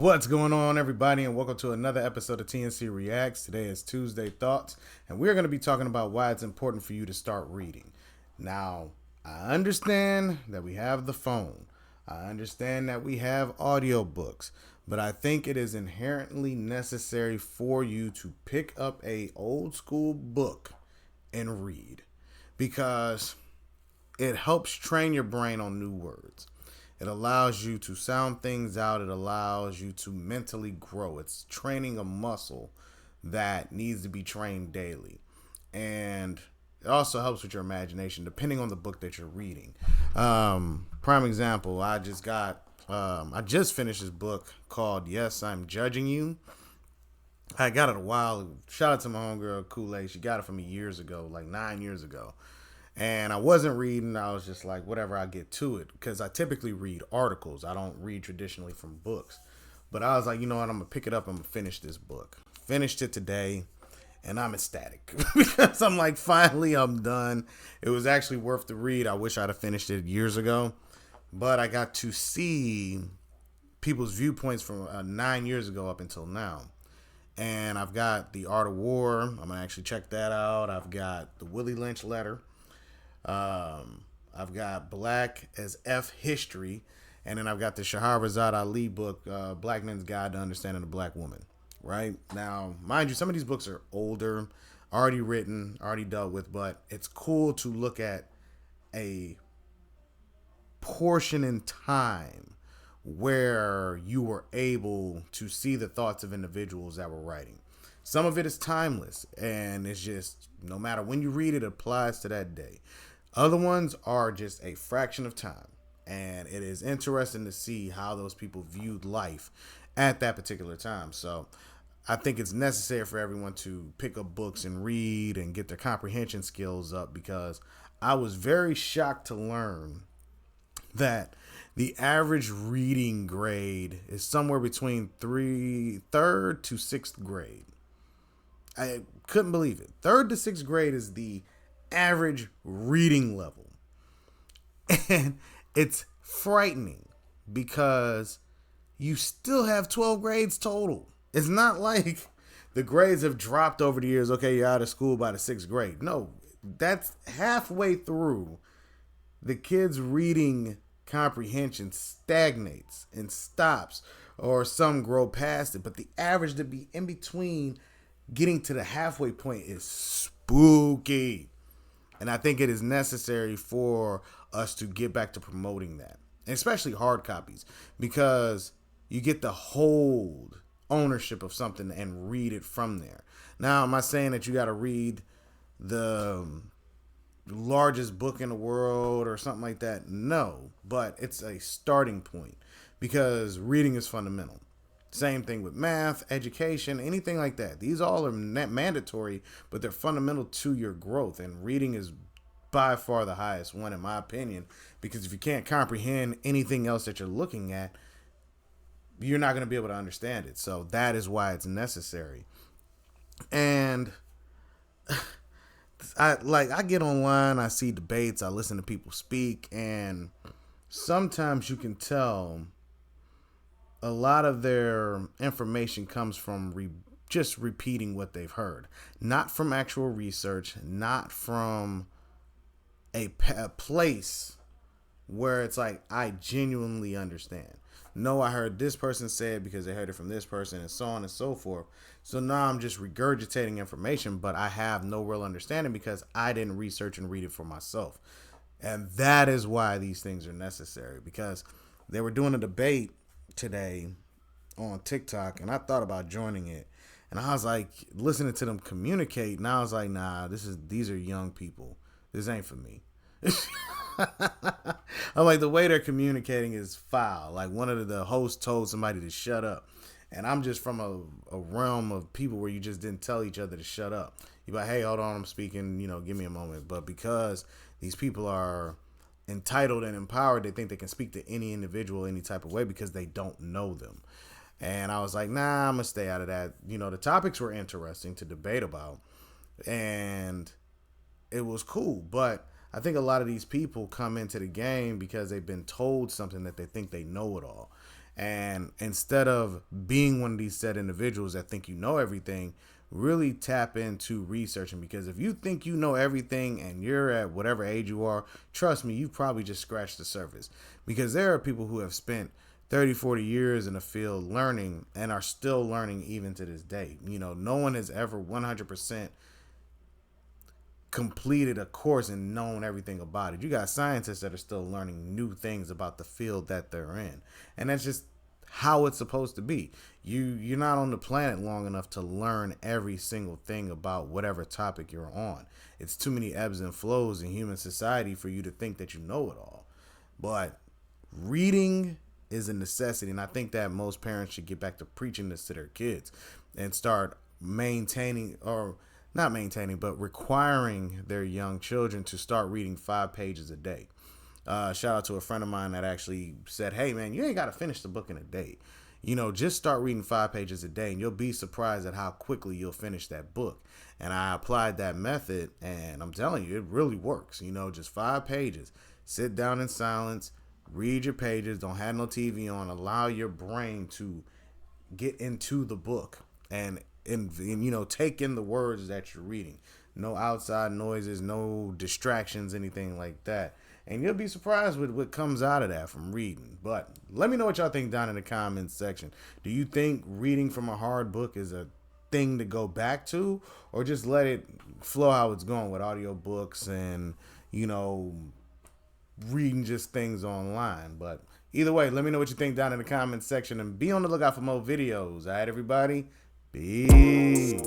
What's going on, everybody, and welcome to another episode of TNC Reacts. Today is Tuesday Thoughts, and we're going to be talking about why it's important for you to start reading. Now, I understand that we have the phone. I understand that we have audiobooks, but I think it is inherently necessary for you to pick up a old school book and read because it helps train your brain on new words. It allows you to sound things out. It allows you to mentally grow. It's training a muscle that needs to be trained daily. And it also helps with your imagination, depending on the book that you're reading. Prime example, I just finished this book called Yes, I'm Judging You. I got it a while. Shout out to my homegirl Kool-Aid. She got it from me years ago, like 9 years ago. And I wasn't reading. I was just like, whatever, I get to it. Because I typically read articles. I don't read traditionally from books. But I was like, you know what? I'm going to pick it up. I'm going to finish this book. Finished it today. And I'm ecstatic. Because I'm like, finally, I'm done. It was actually worth the read. I wish I'd have finished it years ago. But I got to see people's viewpoints from 9 years ago up until now. And I've got The Art of War. I'm going to actually check that out. I've got The Willie Lynch Letter. I've got Black as F History, and then I've got the Shahrazad Ali book, Black Men's Guide to Understanding the Black Woman. Right now, mind you, some of these books are older, already written, already dealt with, but it's cool to look at a portion in time where you were able to see the thoughts of individuals that were writing. Some of it is timeless, and it's just no matter when you read it, it applies to that day. Other ones are just a fraction of time, and it is interesting to see how those people viewed life at that particular time. So I think it's necessary for everyone to pick up books and read and get their comprehension skills up, because I was very shocked to learn that the average reading grade is somewhere between third to sixth grade. I couldn't believe it. Third to sixth grade is the average reading level. And it's frightening because you still have 12 grades total. It's not like the grades have dropped over the years. Okay, you're out of school by the sixth grade. No, that's halfway through. The kids' reading comprehension stagnates and stops, or some grow past it. But the average to be in between getting to the halfway point is spooky. And I think it is necessary for us to get back to promoting that, and especially hard copies, because you get to hold ownership of something and read it from there. Now, am I saying that you got to read the largest book in the world or something like that? No, but it's a starting point, because reading is fundamental. Same thing with math, education, anything like that. These all are mandatory, but they're fundamental to your growth. And reading is by far the highest one, in my opinion, because if you can't comprehend anything else that you're looking at, you're not going to be able to understand it. So that is why it's necessary. And I get online, I see debates, I listen to people speak, and sometimes you can tell a lot of their information comes from just repeating what they've heard, not from actual research, not from a place where it's like, I genuinely understand. No, I heard this person say it because they heard it from this person, and so on and so forth. So now I'm just regurgitating information, but I have no real understanding because I didn't research and read it for myself. And that is why these things are necessary, because they were doing a debate today on TikTok, and I thought about joining it. And I was like, listening to them communicate, and I was like, nah, these are young people. This ain't for me. I'm like, the way they're communicating is foul. Like, one of the hosts told somebody to shut up. And I'm just from a realm of people where you just didn't tell each other to shut up. You're like, hey, hold on, I'm speaking, give me a moment. But because these people are entitled and empowered, they think they can speak to any individual any type of way because they don't know them. And I was like, nah, I'm going to stay out of that. The topics were interesting to debate about, and it was cool. But I think a lot of these people come into the game because they've been told something that they think they know it all. And instead of being one of these set individuals that think you know everything, really tap into researching, because if you think you know everything and you're at whatever age you are, trust me, you've probably just scratched the surface, because there are people who have spent 30, 40 years in the field learning and are still learning even to this day. No one has ever 100% completed a course and known everything about it. You got scientists that are still learning new things about the field that they're in. And that's just how it's supposed to be. You're not on the planet long enough to learn every single thing about whatever topic you're on. It's too many ebbs and flows in human society for you to think that you know it all. But reading is a necessity, and I think that most parents should get back to preaching this to their kids and start maintaining, or not maintaining, but requiring their young children to start reading 5 pages a day. Shout out to a friend of mine that actually said, hey man, you ain't got to finish the book in a day. Just start reading 5 pages a day and you'll be surprised at how quickly you'll finish that book. And I applied that method, and I'm telling you, it really works. Just 5 pages. Sit down in silence, read your pages, don't have no TV on, allow your brain to get into the book and take in the words that you're reading. No outside noises, no distractions, anything like that. And you'll be surprised with what comes out of that from reading. But let me know what y'all think down in the comments section. Do you think reading from a hard book is a thing to go back to, or just let it flow how it's going with audiobooks and, reading just things online? But either way, let me know what you think down in the comments section, and be on the lookout for more videos. All right, everybody? Peace.